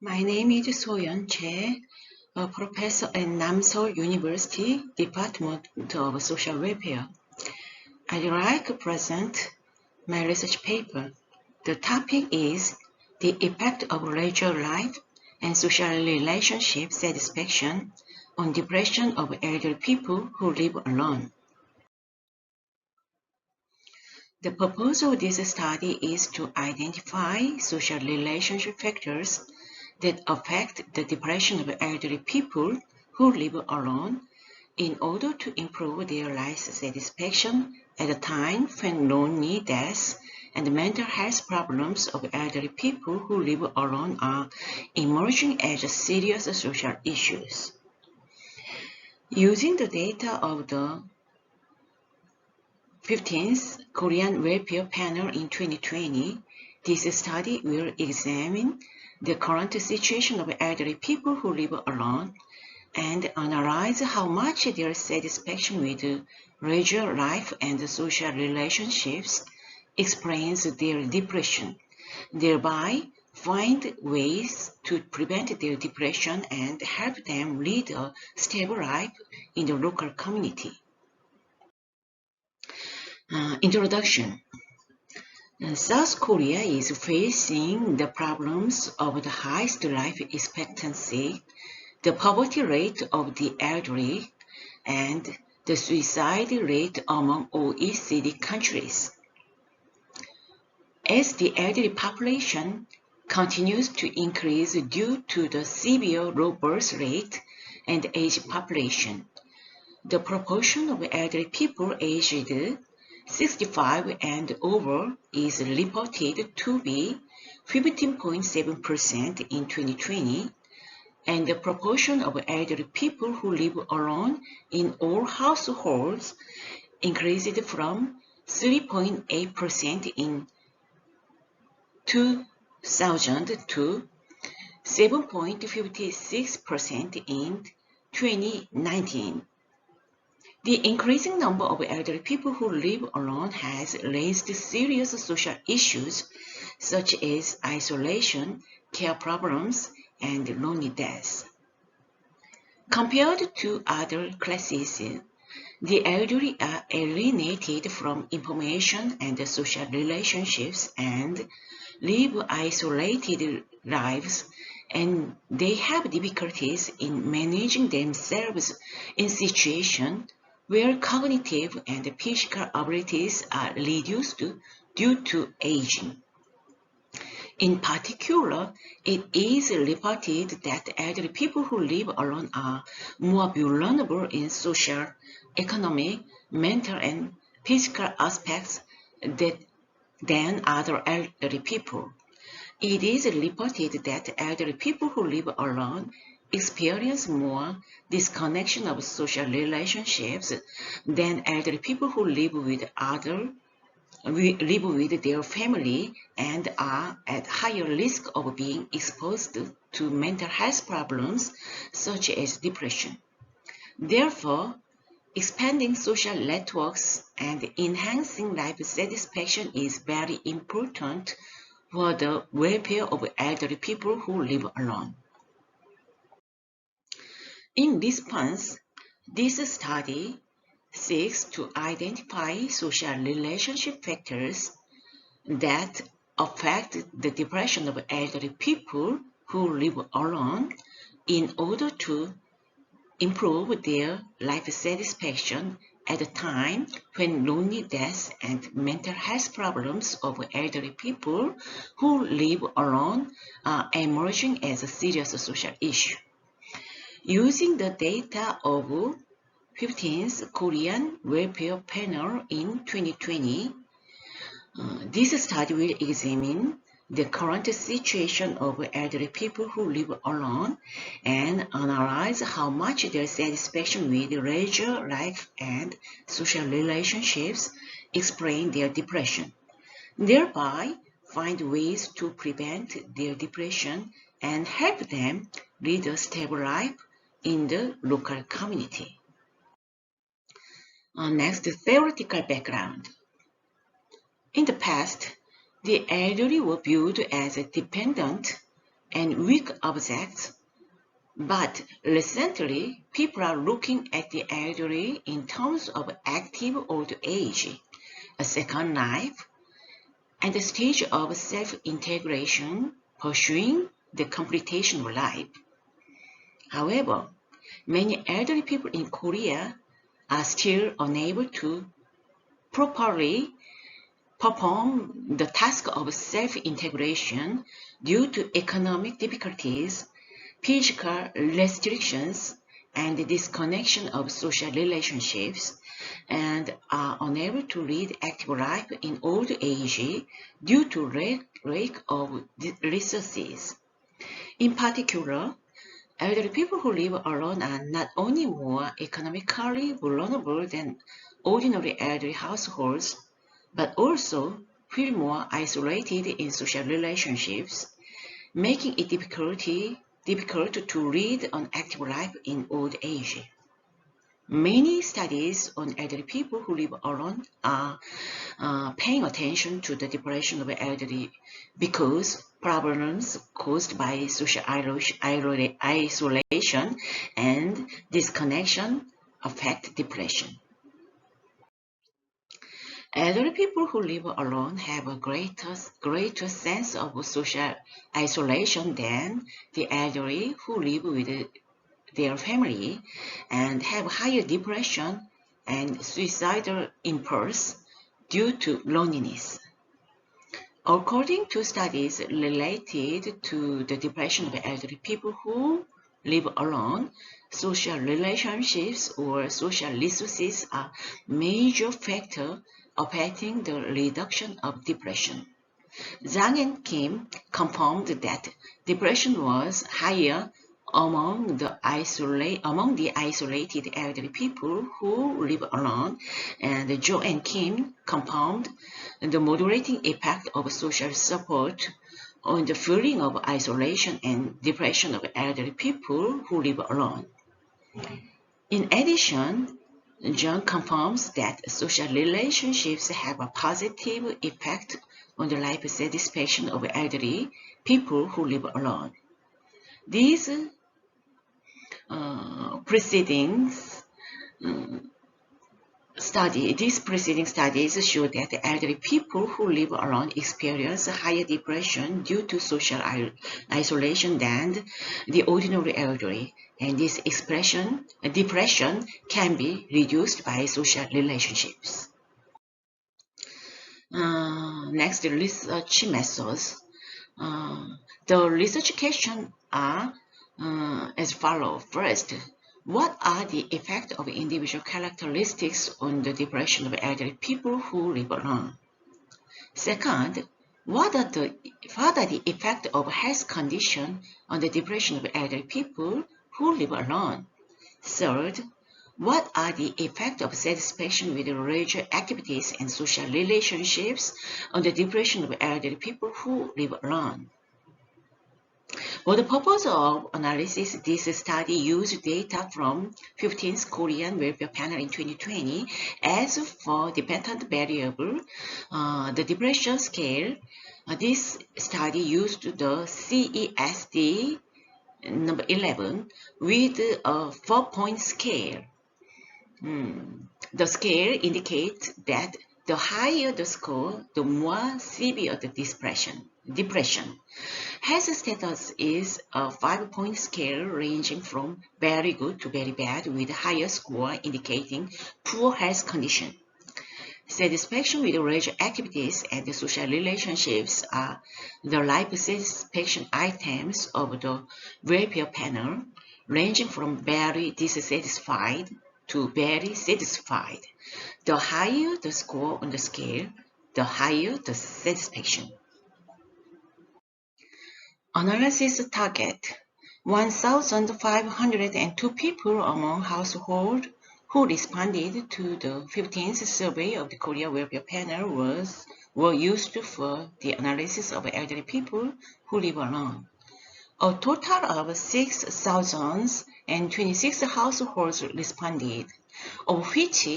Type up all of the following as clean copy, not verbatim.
My name is Choi, a professor at Namseol University, Department of Social Welfare. I'd like to present my research paper. The topic is the effect of leisure life and social relationship satisfaction on depression of elderly people who live alone. The purpose of this study is to identify social relationship factors that affect the depression of elderly people who live alone in order to improve their life satisfaction at a time when loneliness and mental health problems of elderly people who live alone are emerging as serious social issues. Using the data of the 15th Korean Welfare Panel in 2020, this study will examine the current situation of elderly people who live alone and analyze how much their satisfaction with leisure life and social relationships explains their depression, thereby find ways to prevent their depression and help them lead a stable life in the local community. Introduction. South Korea is facing the problems of the highest life expectancy, the poverty rate of the elderly, and the suicide rate among OECD countries. As the elderly population continues to increase due to the severe low birth rate and aged population, the proportion of elderly people aged 65 and over is reported to be 15.7% in 2020, and the proportion of elderly people who live alone in all households increased from 3.8% in 2000 to 7.56% in 2019. The increasing number of elderly people who live alone has raised serious social issues such as isolation, care problems, and loneliness. Compared to other classes, the elderly are alienated from information and social relationships and live isolated lives, and they have difficulties in managing themselves in situations where cognitive and physical abilities are reduced due to aging. In particular, it is reported that elderly people who live alone are more vulnerable in social, economic, mental, and physical aspects than other elderly people. It is reported that elderly people who live alone experience more disconnection of social relationships than elderly people who live with their family and are at higher risk of being exposed to mental health problems such as depression. Therefore, expanding social networks and enhancing life satisfaction is very important for the welfare of elderly people who live alone. In response, this study seeks to identify social relationship factors that affect the depression of elderly people who live alone in order to improve their life satisfaction at a time when loneliness and mental health problems of elderly people who live alone are emerging as a serious social issue. Using the data of 15th Korean Welfare Panel in 2020, this study will examine the current situation of elderly people who live alone and analyze how much their satisfaction with leisure life and social relationships explain their depression, thereby find ways to prevent their depression and help them lead a stable life in the local community. Next, theoretical background. In the past, the elderly were viewed as dependent and weak objects, but recently people are looking at the elderly in terms of active old age, a second life, and the stage of self-integration pursuing the completion of life. However, many elderly people in Korea are still unable to properly perform the task of self-integration due to economic difficulties, physical restrictions, and the disconnection of social relationships, and are unable to lead active life in old age due to lack of resources. In particular, elderly people who live alone are not only more economically vulnerable than ordinary elderly households, but also feel more isolated in social relationships, making it difficult to lead an active life in old age. Many studies on elderly people who live alone are paying attention to the depression of elderly because problems caused by social isolation and disconnection affect depression. Elderly people who live alone have a greater sense of social isolation than the elderly who live with their family and have higher depression and suicidal impulse due to loneliness. According to studies related to the depression of elderly people who live alone, social relationships or social resources are major factors affecting the reduction of depression. Zhang and Kim confirmed that depression was higher among the isolated elderly people who live alone, and Joe and Kim confirmed the moderating effect of social support on the feeling of isolation and depression of elderly people who live alone. In addition, John confirms that social relationships have a positive effect on the life satisfaction of elderly people who live alone. These preceding studies show that elderly people who live alone experience higher depression due to social isolation than the ordinary elderly, and this depression can be reduced by social relationships. Next, research methods. The research questions are as follows. First, what are the effects of individual characteristics on the depression of elderly people who live alone? Second, what are the effects of health condition on the depression of elderly people who live alone? Third, what are the effects of satisfaction with leisure activities and social relationships on the depression of elderly people who live alone? For the purpose of analysis, this study used data from 15th Korean Welfare Panel in 2020. As for dependent variable, the depression scale, this study used the CESD number 11 with a 4-point scale. The scale indicates that the higher the score, the more severe the depression. Health status is a 5-point scale ranging from very good to very bad, with higher score indicating poor health condition. Satisfaction with leisure activities and social relationships are the life satisfaction items of the welfare panel, ranging from very dissatisfied to very satisfied. The higher the score on the scale, the higher the satisfaction. Analysis target: 1,502 people among households who responded to the 15th survey of the Korea Welfare Panel were used for the analysis of elderly people who live alone. A total of 6,026 households responded, of which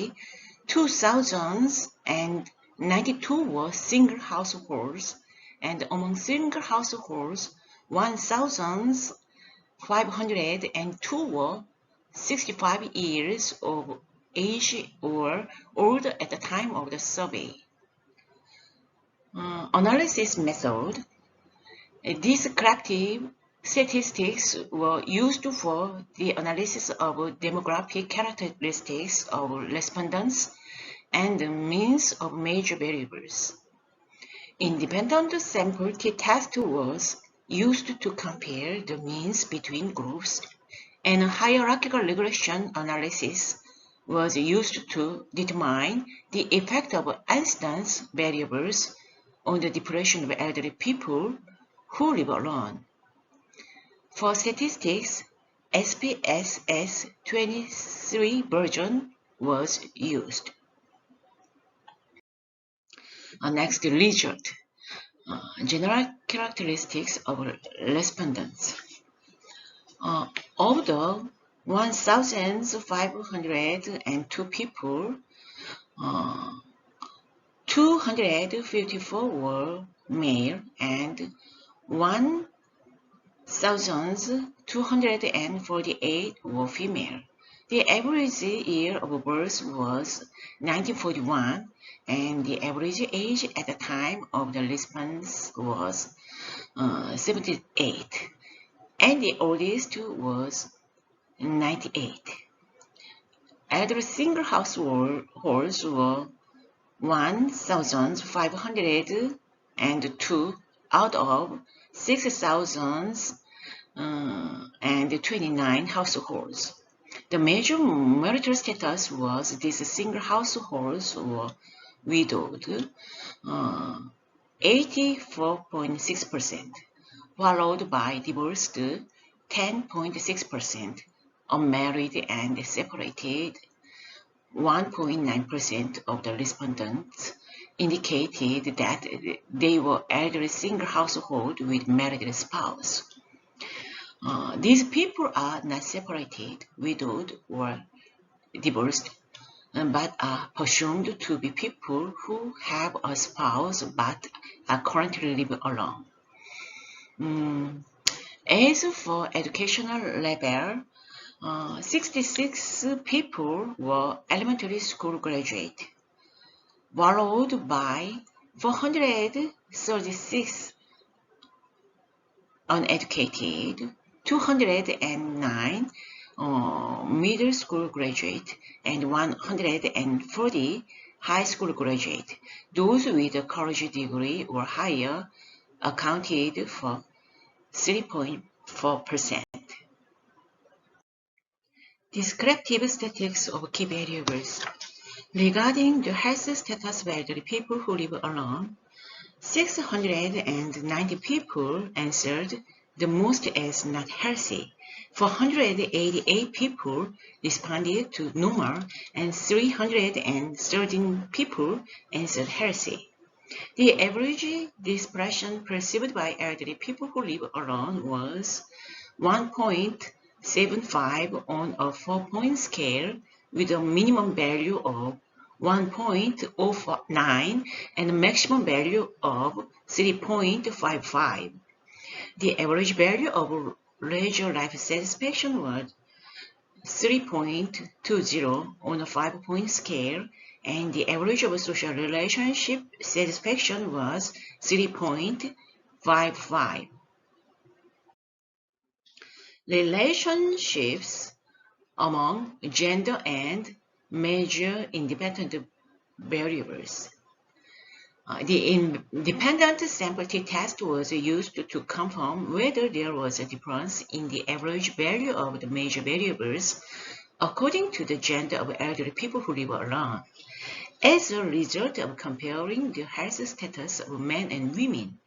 2,092 were single households, and among single households, 1,502 were 65 years of age or older at the time of the survey. Analysis method. Descriptive statistics were used for the analysis of demographic characteristics of respondents and the means of major variables. Independent sample t-test was used to compare the means between groups, and hierarchical regression analysis was used to determine the effect of instance variables on the depression of elderly people who live alone. For statistics, SPSS 23 version was used. Next, result. General characteristics of respondents. Of the 1,502 people, 254 were male and 1,248 were female. The average year of birth was 1941, and the average age at the time of the response was 78, and the oldest was 98. Elderly single households were 1,502 out of 6,029 households. The major marital status was these single households were widowed, 84.6%, followed by divorced, 10.6%, unmarried and separated, 1.9% of the respondents indicated that they were elderly single household with married spouse. These people are not separated, widowed, or divorced, but are presumed to be people who have a spouse but are currently living alone. As for educational level, 66 people were elementary school graduate, followed by 436 uneducated, 209 middle school graduate, and 140 high school graduate. Those with a college degree or higher accounted for 3.4%. Descriptive statistics of key variables. Regarding the health status of elderly people who live alone, 690 people answered the most as not healthy. 488 people responded to normal, and 313 people answered healthy. The average depression perceived by elderly people who live alone was 1.75 on a 4-point scale, with a minimum value of 1.09 and a maximum value of 3.55. The average value of leisure life satisfaction was 3.20 on a 5-point scale, and the average of social relationship satisfaction was 3.55. Relationships among gender and major independent variables. The independent sample t-test was used to confirm whether there was a difference in the average value of the major variables according to the gender of elderly people who live alone. As a result of comparing the health status of men and women,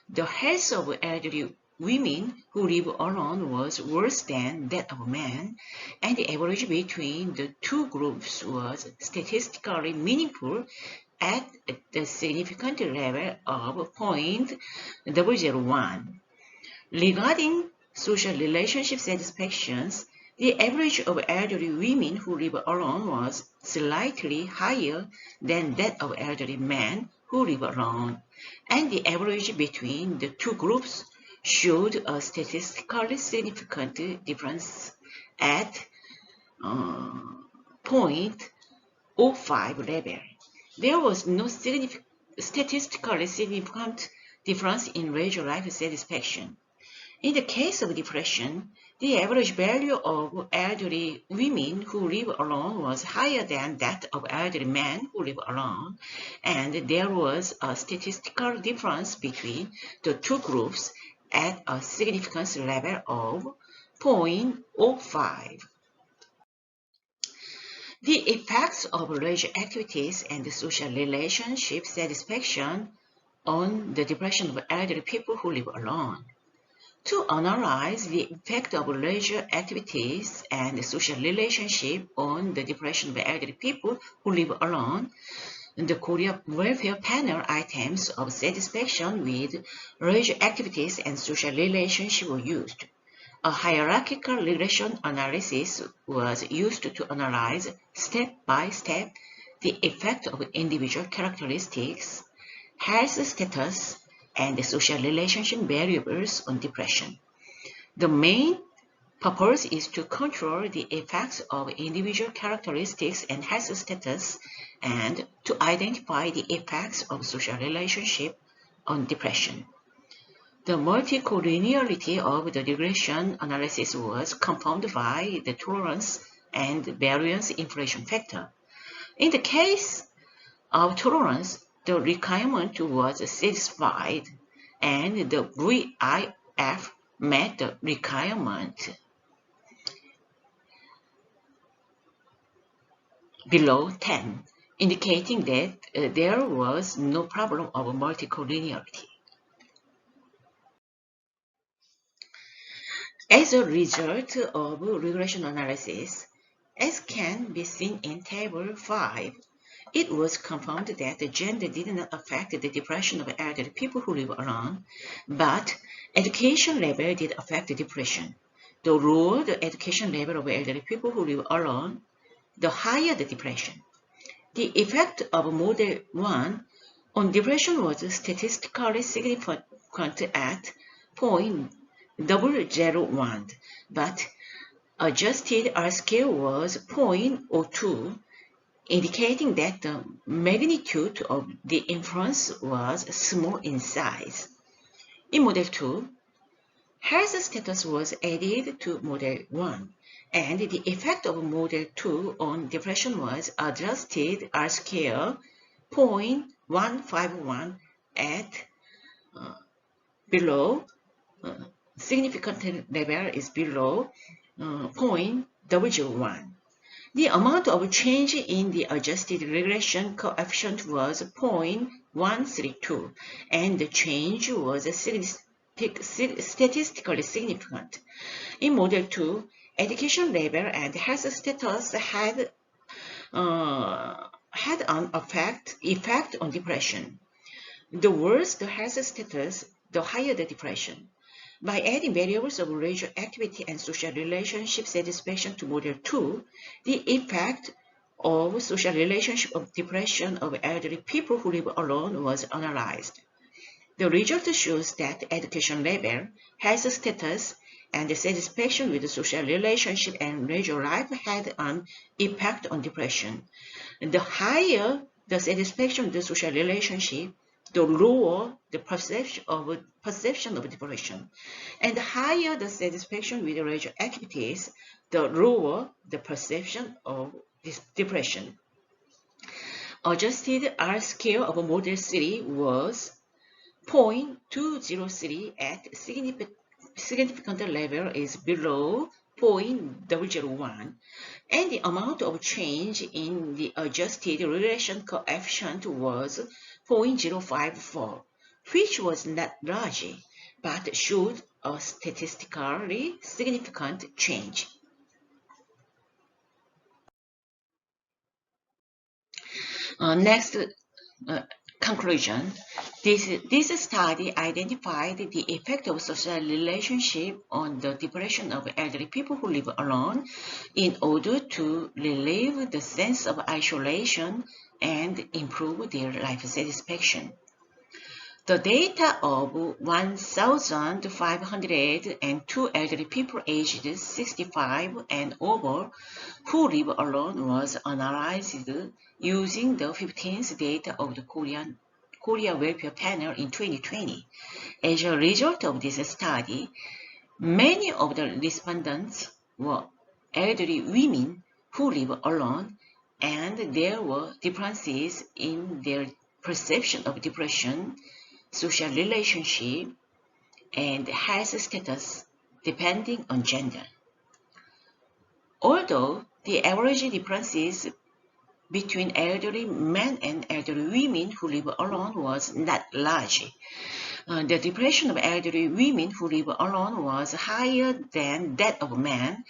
the health of elderly women who live alone was worse than that of men, and the average between the two groups was statistically meaningful at the significant level of 0.001. Regarding social relationship satisfactions, the average of elderly women who live alone was slightly higher than that of elderly men who live alone, and the average between the two groups showed a statistically significant difference at 0.05 level. There was no statistically significant difference in leisure life satisfaction. In the case of depression, the average value of elderly women who live alone was higher than that of elderly men who live alone, and there was a statistical difference between the two groups at a significance level of 0.05. The effects of leisure activities and social relationship satisfaction on the depression of elderly people who live alone. To analyze the effect of leisure activities and social relationship on the depression of elderly people who live alone, the Korea Welfare Panel items of satisfaction with leisure activities and social relationship were used. A hierarchical regression analysis was used to analyze step by step the effect of individual characteristics, health status, and social relationship variables on depression. The main purpose is to control the effects of individual characteristics and health status and to identify the effects of social relationship on depression. The multicollinearity of the regression analysis was confirmed by the tolerance and variance inflation factor. In the case of tolerance, the requirement was satisfied and the VIF met the requirement below 10, indicating that there was no problem of multicollinearity. As a result of regression analysis, as can be seen in Table 5, it was confirmed that the gender did not affect the depression of elderly people who live alone, but education level did affect the depression. The lower the education level of elderly people who live alone, the higher the depression. The effect of Model 1 on depression was statistically significant at 0.001, but adjusted R-scale was 0.02, indicating that the magnitude of the influence was small in size. In Model 2, health status was added to Model 1, and the effect of Model 2 on depression was adjusted R-scale 0.151 at below significant level is below 0.001. The amount of change in the adjusted regression coefficient was 0.132, and the change was statistically significant. In Model 2, education level and health status had an effect on depression. The worse the health status, the higher the depression. By adding variables of leisure activity and social relationship satisfaction to Model 2, the effect of social relationship of depression of elderly people who live alone was analyzed. The result shows that education level, health status, and the satisfaction with the social relationship and leisure life had an impact on depression. The higher the satisfaction with the social relationship, the lower the perception of depression, and the higher the satisfaction with leisure activities, the lower the perception of depression. Adjusted R-scale of Model 3 was 0.203 at significant level is below 0.001, and the amount of change in the adjusted regression coefficient was 0.054, which was not large, but showed a statistically significant change. Next, conclusion. This study identified the effect of social relationship on the depression of elderly people who live alone in order to relieve the sense of isolation and improve their life satisfaction. The data of 1,502 elderly people aged 65 and over who live alone was analyzed using the 15th data of the Korea Welfare Panel in 2020. As a result of this study, many of the respondents were elderly women who live alone, and there were differences in their perception of depression, social relationship, and health status depending on gender. Although the average differences between elderly men and elderly women who live alone was not large, the depression of elderly women who live alone was higher than that of men,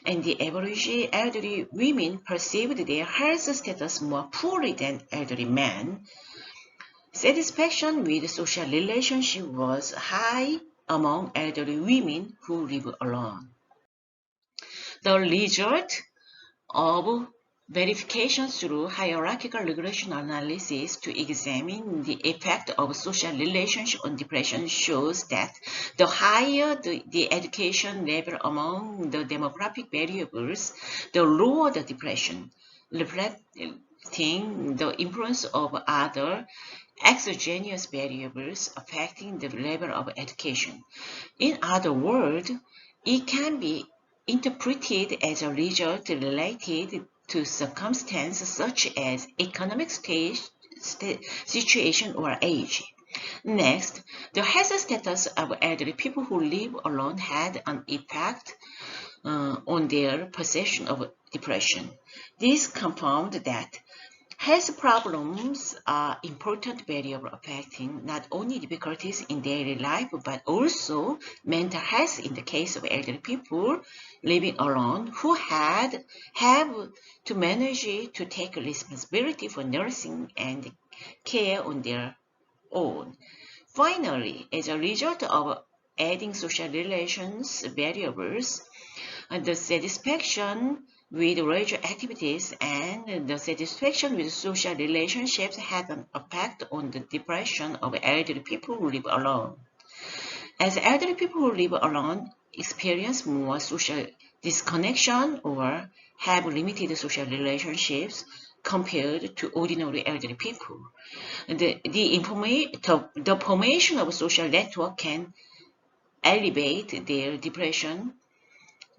and the average elderly women perceived their health status more poorly than elderly men. Satisfaction with social relationship was high among elderly women who live alone. The result of verification through hierarchical regression analysis to examine the effect of social relationship on depression shows that the higher the education level among the demographic variables, the lower the depression, reflecting the influence of other exogenous variables affecting the level of education. In other words, it can be interpreted as a result related to circumstances such as economic situation or age. Next, the health status of elderly people who live alone had an effect on their perception of depression. This confirmed that health problems are important variable affecting not only difficulties in daily life but also mental health in the case of elderly people living alone who have to manage to take responsibility for nursing and care on their own. Finally, as a result of adding social relations variables, the satisfaction with leisure activities and the satisfaction with social relationships had an effect on the depression of elderly people who live alone. As elderly people who live alone experience more social disconnection or have limited social relationships compared to ordinary elderly people, the formation of social network can elevate their depression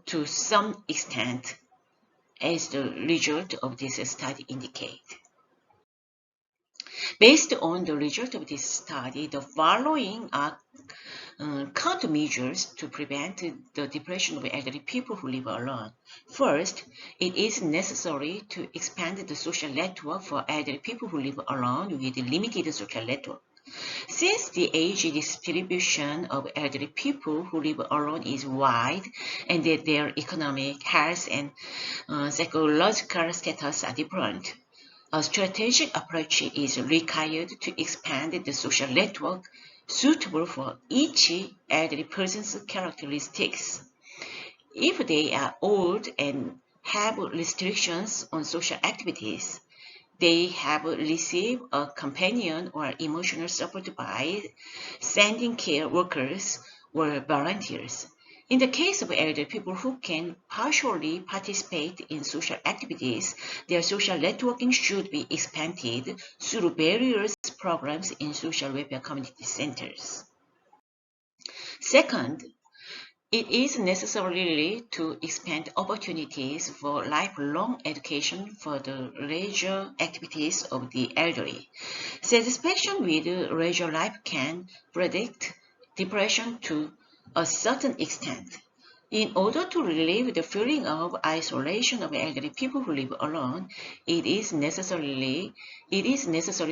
to some extent, as the result of this study indicate. Based on the result of this study, the following are countermeasures to prevent the depression of elderly people who live alone. First, it is necessary to expand the social network for elderly people who live alone with limited social network. Since the age distribution of elderly people who live alone is wide and that their economic, health, and psychological status are different, a strategic approach is required to expand the social network suitable for each elderly person's characteristics. If they are old and have restrictions on social activities, they have received a companion or emotional support by sending care workers or volunteers. In the case of elderly people who can partially participate in social activities, their social networking should be expanded through various programs in social welfare community centers. Second, it is necessary to expand opportunities for lifelong education for the leisure activities of the elderly. Satisfaction with leisure life can predict depression to a certain extent. In order to relieve the feeling of isolation of elderly people who live alone, it is necessary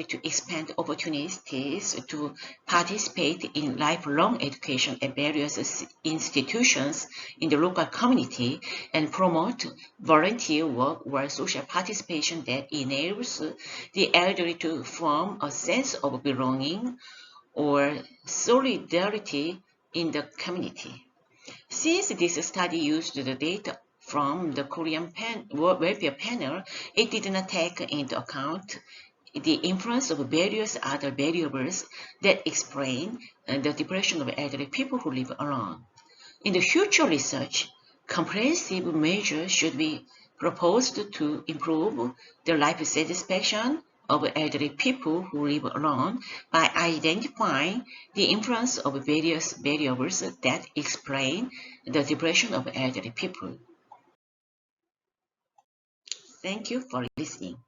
to expand opportunities to participate in lifelong education at various institutions in the local community and promote volunteer work or social participation that enables the elderly to form a sense of belonging or solidarity in the community. Since this study used the data from the Korean Welfare Panel, it did not take into account the influence of various other variables that explain the depression of elderly people who live alone. In the future research, comprehensive measures should be proposed to improve the life satisfaction of elderly people who live alone by identifying the influence of various variables that explain the depression of elderly people. Thank you for listening.